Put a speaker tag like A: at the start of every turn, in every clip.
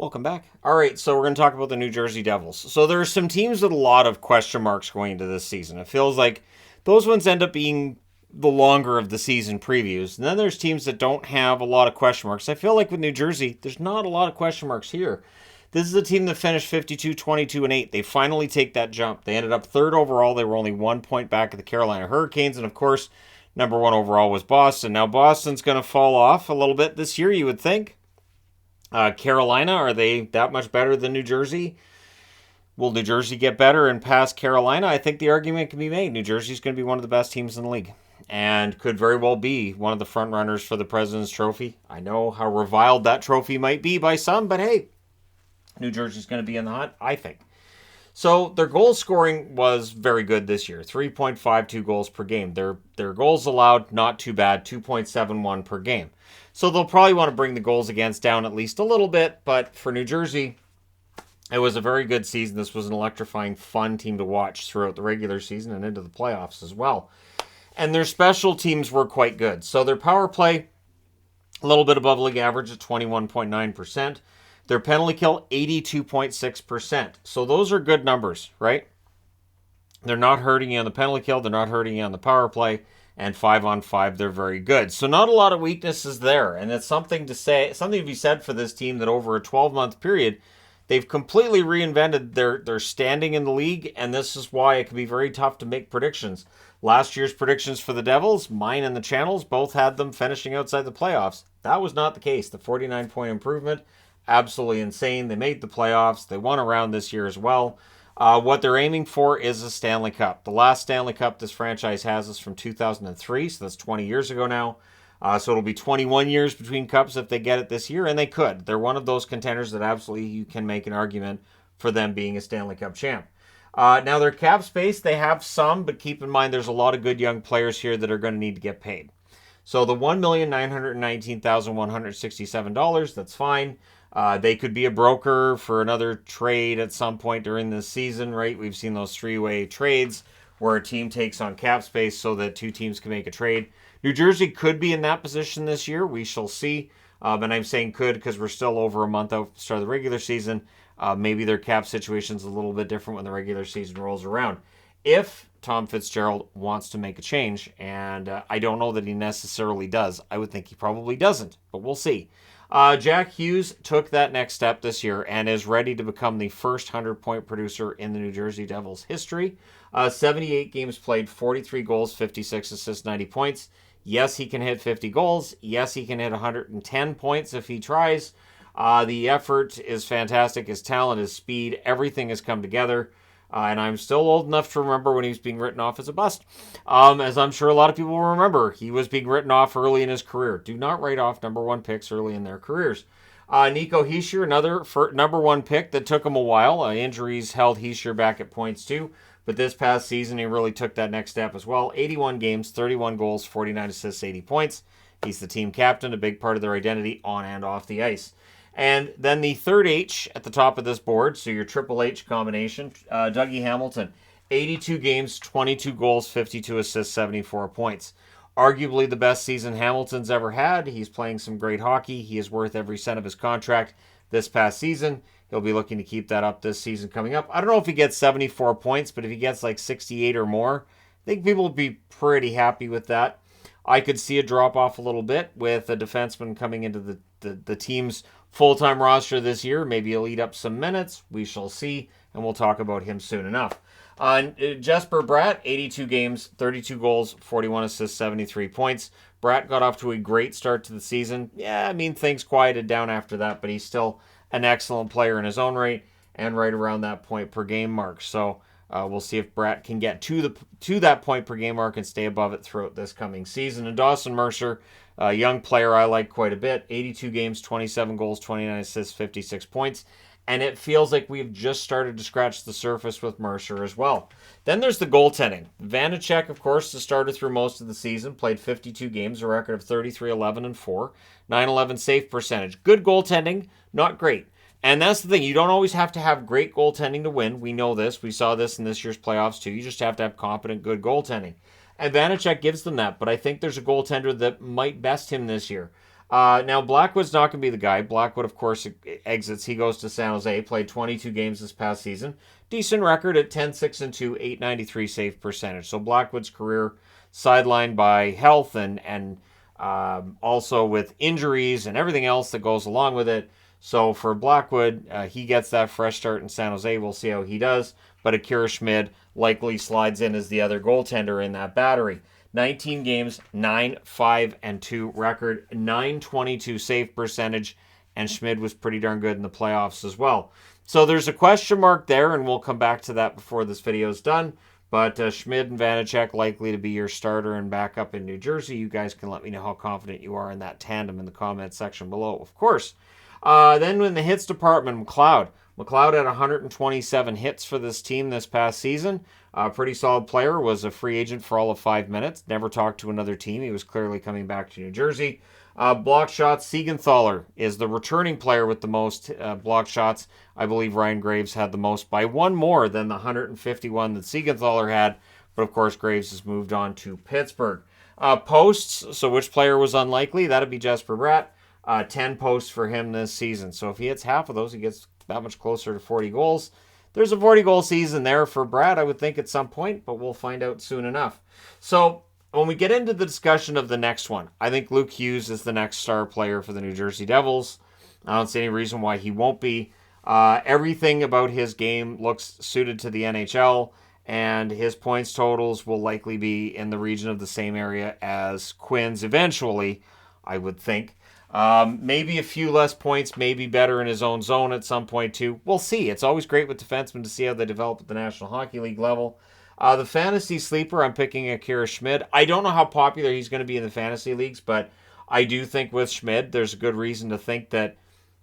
A: Welcome back. All right, so we're going to talk about the New Jersey Devils. So there are some teams with a lot of question marks going into this season. It feels like those ones end up being the longer of the season previews. And then there's teams that don't have a lot of question marks. I feel like with New Jersey, there's not a lot of question marks here. This is a team that finished 52, 22, and 8. They finally take that jump. They ended up third overall. They were only 1 point back of the Carolina Hurricanes. And of course, number one overall was Boston. Now, Boston's going to fall off a little bit this year, you would think. Carolina, are they that much better than New Jersey? Will New Jersey get better and pass Carolina? I think the argument can be made. New Jersey's going to be one of the best teams in the league and could very well be one of the front runners for the President's Trophy. I know how reviled that trophy might be by some, but hey, New Jersey's going to be in the hunt, I think. So their goal scoring was very good this year, 3.52 goals per game. Their goals allowed, not too bad, 2.71 per game. So they'll probably want to bring the goals against down at least a little bit, but for New Jersey, it was a very good season. This was an electrifying, fun team to watch throughout the regular season and into the playoffs as well. And their special teams were quite good. So their power play, a little bit above league average at 21.9%. Their penalty kill, 82.6%. So those are good numbers, right? They're not hurting you on the penalty kill. They're not hurting you on the power play. And 5-on-5, they're very good. So not a lot of weaknesses there. And it's something to be said for this team that over a 12-month period, they've completely reinvented their standing in the league. And this is why it can be very tough to make predictions. Last year's predictions for the Devils, mine and the Channels, both had them finishing outside the playoffs. That was not the case. The 49-point improvement, absolutely insane. They made the playoffs. They won a round this year as well. What they're aiming for is a Stanley Cup. The last Stanley Cup this franchise has is from 2003, so that's 20 years ago now. So it'll be 21 years between cups if they get it this year, and they could. They're one of those contenders that absolutely you can make an argument for them being a Stanley Cup champ. Now, their cap space, they have some, but keep in mind there's a lot of good young players here that are going to need to get paid. So the $1,919,167, that's fine. They could be a broker for another trade at some point during this season, right? We've seen those three-way trades where a team takes on cap space so that two teams can make a trade. New Jersey could be in that position this year. We shall see. And I'm saying could because we're still over a month out from the start of the regular season. Maybe their cap situation's a little bit different when the regular season rolls around. If Tom Fitzgerald wants to make a change, and I don't know that he necessarily does. I would think he probably doesn't, but we'll see. Jack Hughes took that next step this year and is ready to become the first 100-point producer in the New Jersey Devils history. 78 games played, 43 goals, 56 assists, 90 points. Yes, he can hit 50 goals. Yes, he can hit 110 points if he tries. The effort is fantastic. His talent, his speed, everything has come together. And I'm still old enough to remember when he was being written off as a bust. As I'm sure a lot of people will remember, he was being written off early in his career. Do not write off number one picks early in their careers. Nico Hischier, another number one pick that took him a while. Injuries held Hischier back at points too. But this past season, he really took that next step as well. 81 games, 31 goals, 49 assists, 80 points. He's the team captain, a big part of their identity on and off the ice. And then the third H at the top of this board, so your Triple H combination, Dougie Hamilton, 82 games, 22 goals, 52 assists, 74 points. Arguably the best season Hamilton's ever had. He's playing some great hockey. He is worth every cent of his contract this past season. He'll be looking to keep that up this season coming up. I don't know if he gets 74 points, but if he gets like 68 or more, I think people will be pretty happy with that. I could see a drop off a little bit with a defenseman coming into the team's full-time roster this year. Maybe he'll eat up some minutes. We shall see, and we'll talk about him soon enough. Jesper Bratt, 82 games, 32 goals, 41 assists, 73 points. Bratt got off to a great start to the season. Yeah, I mean, things quieted down after that, but he's still an excellent player in his own right and right around that point per game mark. So we'll see if Bratt can get to that point per game mark and stay above it throughout this coming season. And Dawson Mercer, a young player I like quite a bit, 82 games, 27 goals, 29 assists, 56 points. And it feels like we've just started to scratch the surface with Mercer as well. Then there's the goaltending. Vanacek, of course, the starter through most of the season, played 52 games, a record of 33, 11, and 4, 911 save percentage. Good goaltending, not great. And that's the thing. You don't always have to have great goaltending to win. We know this. We saw this in this year's playoffs too. You just have to have competent, good goaltending. And Vanacek gives them that, but I think there's a goaltender that might best him this year. Now, Blackwood's not going to be the guy. Blackwood, of course, exits. He goes to San Jose, played 22 games this past season. Decent record at 10-6-2, 893 save percentage. So Blackwood's career sidelined by health and also with injuries and everything else that goes along with it. So for Blackwood, he gets that fresh start in San Jose. We'll see how he does. But Akira Schmid likely slides in as the other goaltender in that battery. 19 games, 9-5-2 record, 922 save percentage, and Schmid was pretty darn good in the playoffs as well. So there's a question mark there, and we'll come back to that before this video is done. But Schmid and Vanacek likely to be your starter and backup in New Jersey. You guys can let me know how confident you are in that tandem in the comments section below, of course. Then in the hits department, McLeod. McLeod had 127 hits for this team this past season. Pretty solid player, was a free agent for all of 5 minutes. Never talked to another team. He was clearly coming back to New Jersey. Block shots, Siegenthaler is the returning player with the most block shots. I believe Ryan Graves had the most by one more than the 151 that Siegenthaler had. But of course, Graves has moved on to Pittsburgh. Posts, so which player was unlikely? That'd be Jesper Bratt. 10 posts for him this season. So if he hits half of those, he gets that much closer to 40 goals. There's a 40-goal season there for Brad, I would think, at some point, but we'll find out soon enough. So when we get into the discussion of the next one, I think Luke Hughes is the next star player for the New Jersey Devils. I don't see any reason why he won't be. Everything about his game looks suited to the NHL, and his points totals will likely be in the region of the same area as Quinn's eventually, I would think. Maybe a few less points, maybe better in his own zone at some point too. We'll see. It's always great with defensemen to see how they develop at the National Hockey League level. The fantasy sleeper, I'm picking Akira Schmid. I don't know how popular he's going to be in the fantasy leagues, but I do think with Schmid, there's a good reason to think that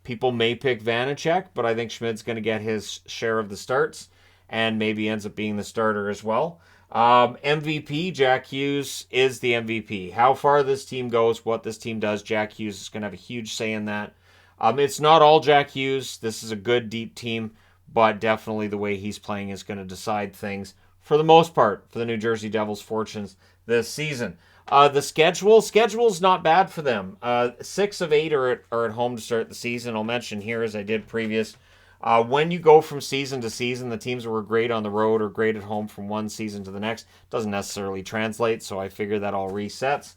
A: people may pick Vanacek, but I think Schmid's going to get his share of the starts and maybe ends up being the starter as well. MVP, Jack Hughes is the MVP. How far this team goes, what this team does, Jack Hughes is going to have a huge say in that. It's not all Jack Hughes. This is a good, deep team, but definitely the way he's playing is going to decide things, for the most part, for the New Jersey Devils' fortunes this season. The schedule's not bad for them. 6 of 8 are at home to start the season. I'll mention here, as I did previous, when you go from season to season, the teams that were great on the road or great at home from one season to the next doesn't necessarily translate, so I figure that all resets.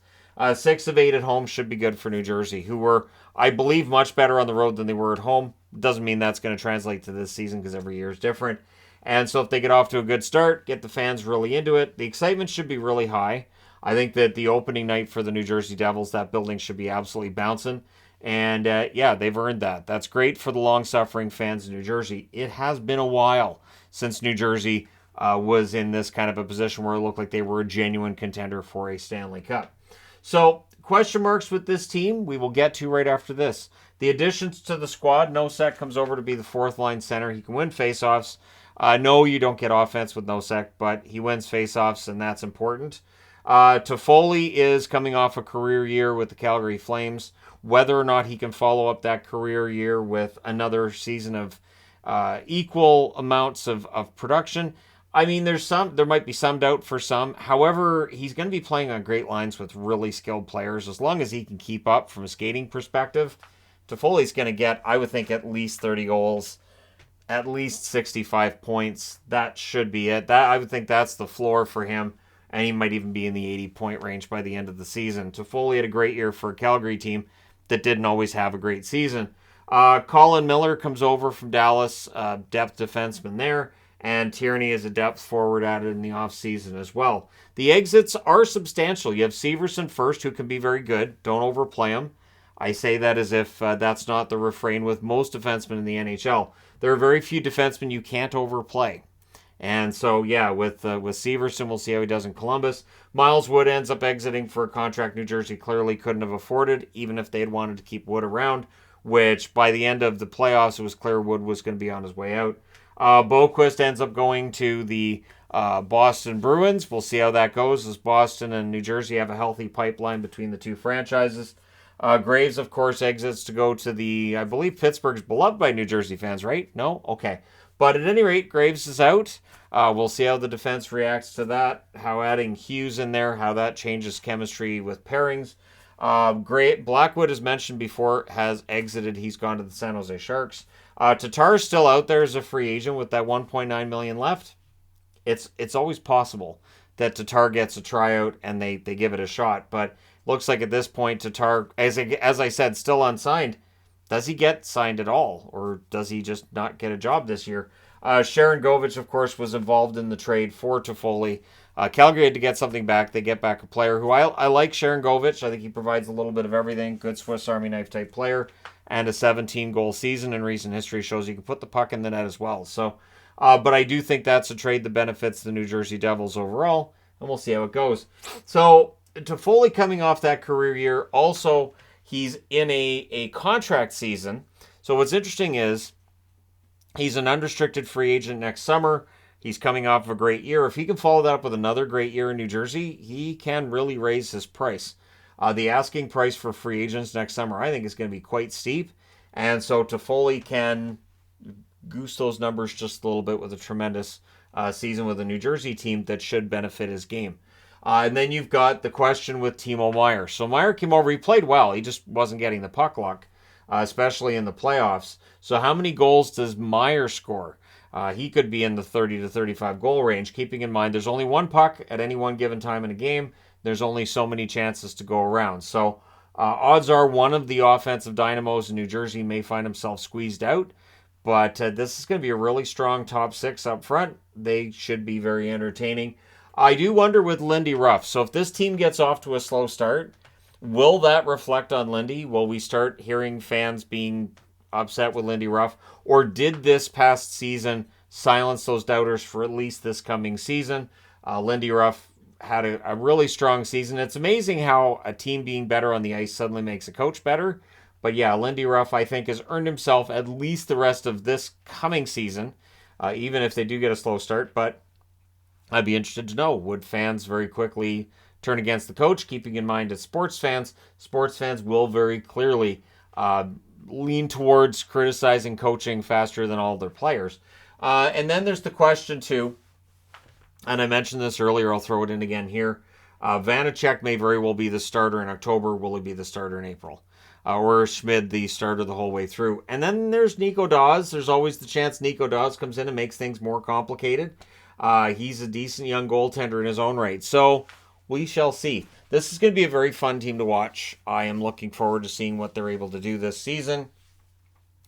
A: 6 of 8 at home should be good for New Jersey, who were, I believe, much better on the road than they were at home. Doesn't mean that's going to translate to this season because every year is different. And so if they get off to a good start, get the fans really into it, the excitement should be really high. I think that the opening night for the New Jersey Devils, that building should be absolutely bouncing. And yeah, they've earned that. That's great for the long-suffering fans in New Jersey. It has been a while since New Jersey was in this kind of a position where it looked like they were a genuine contender for a Stanley Cup. So, question marks with this team, we will get to right after this. The additions to the squad, Nosek comes over to be the fourth-line center. He can win faceoffs. No, you don't get offense with Nosek, but he wins faceoffs, and that's important. Toffoli is coming off a career year with the Calgary Flames. Whether or not he can follow up that career year with another season of equal amounts of production, I mean, there might be some doubt for some. However, he's going to be playing on great lines with really skilled players. As long as he can keep up from a skating perspective, Toffoli's going to get, I would think, at least 30 goals, at least 65 points. That should be it. I would think that's the floor for him. And he might even be in the 80-point range by the end of the season. Toffoli had a great year for a Calgary team that didn't always have a great season. Colin Miller comes over from Dallas, depth defenseman there, and Tierney is a depth forward added in the offseason as well. The exits are substantial. You have Severson first, who can be very good. Don't overplay him. I say that as if that's not the refrain with most defensemen in the NHL. There are very few defensemen you can't overplay. And so, yeah, with Severson, we'll see how he does in Columbus. Miles Wood ends up exiting for a contract New Jersey clearly couldn't have afforded, even if they had wanted to keep Wood around, which by the end of the playoffs, it was clear Wood was going to be on his way out. Boquist ends up going to the Boston Bruins. We'll see how that goes, as Boston and New Jersey have a healthy pipeline between the two franchises. Graves, of course, exits to go to I believe Pittsburgh's beloved by New Jersey fans, right? No? Okay. But at any rate, Graves is out. We'll see how the defense reacts to that, how adding Hughes in there, how that changes chemistry with pairings. Great. Blackwood, as mentioned before, has exited. He's gone to the San Jose Sharks. Tatar's still out there as a free agent with that 1.9 million left. It's always possible that Tatar gets a tryout and they give it a shot. But looks like at this point, Tatar, as I said, still unsigned. Does he get signed at all, or does he just not get a job this year? Sharon Govich, of course, was involved in the trade for Toffoli. Calgary had to get something back. They get back a player who I like, Sharon Govich. I think he provides a little bit of everything. Good Swiss Army knife type player, and a 17-goal season in recent history shows he can put the puck in the net as well. So, but I do think that's a trade that benefits the New Jersey Devils overall, and we'll see how it goes. So, Toffoli coming off that career year, also he's in a contract season. So what's interesting is he's an unrestricted free agent next summer. He's coming off of a great year. If he can follow that up with another great year in New Jersey, he can really raise his price. The asking price for free agents next summer, I think, is going to be quite steep. And so Toffoli can goose those numbers just a little bit with a tremendous season with a New Jersey team that should benefit his game. And then you've got the question with Timo Meier. So Meier came over. He played well. He just wasn't getting the puck luck, especially in the playoffs. So how many goals does Meier score? He could be in the 30 to 35 goal range, keeping in mind there's only one puck at any one given time in a game. There's only so many chances to go around. So odds are one of the offensive dynamos in New Jersey may find himself squeezed out. But this is going to be a really strong top six up front. They should be very entertaining. I do wonder with Lindy Ruff. So if this team gets off to a slow start, will that reflect on Lindy? Will we start hearing fans being upset with Lindy Ruff? Or did this past season silence those doubters for at least this coming season? Lindy Ruff had a really strong season. It's amazing how a team being better on the ice suddenly makes a coach better. But yeah, Lindy Ruff, I think, has earned himself at least the rest of this coming season, even if they do get a slow start. But I'd be interested to know, would fans very quickly turn against the coach, keeping in mind as sports fans will very clearly lean towards criticizing coaching faster than all their players. And then there's the question, too, and I mentioned this earlier, I'll throw it in again here. Vanacek may very well be the starter in October. Will he be the starter in April? Or Schmid the starter the whole way through? And then there's Nico Dawes. There's always the chance Nico Dawes comes in and makes things more complicated. He's a decent young goaltender in his own right. So we shall see. This is going to be a very fun team to watch. I am looking forward to seeing what they're able to do this season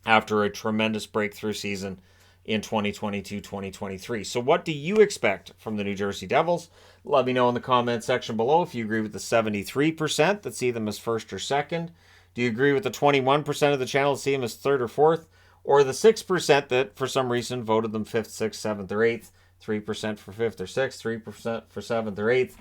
A: after a tremendous breakthrough season in 2022-2023. So what do you expect from the New Jersey Devils? Let me know in the comment section below if you agree with the 73% that see them as first or second. Do you agree with the 21% of the channel that see them as third or fourth? Or the 6% that for some reason voted them 5th, 6th, 7th, or 8th? 3% for 5th or 6th, 3% for 7th or 8th.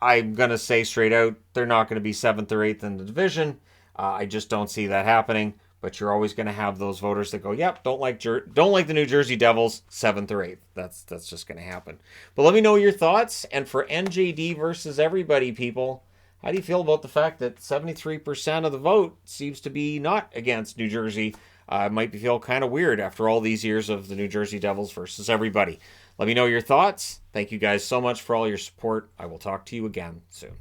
A: I'm going to say straight out, they're not going to be 7th or 8th in the division. I just don't see that happening. But you're always going to have those voters that go, yep, don't like the New Jersey Devils, 7th or 8th. That's just going to happen. But let me know your thoughts. And for NJD versus everybody, people, how do you feel about the fact that 73% of the vote seems to be not against New Jersey? It might feel kind of weird after all these years of the New Jersey Devils versus everybody. Let me know your thoughts. Thank you guys so much for all your support. I will talk to you again soon.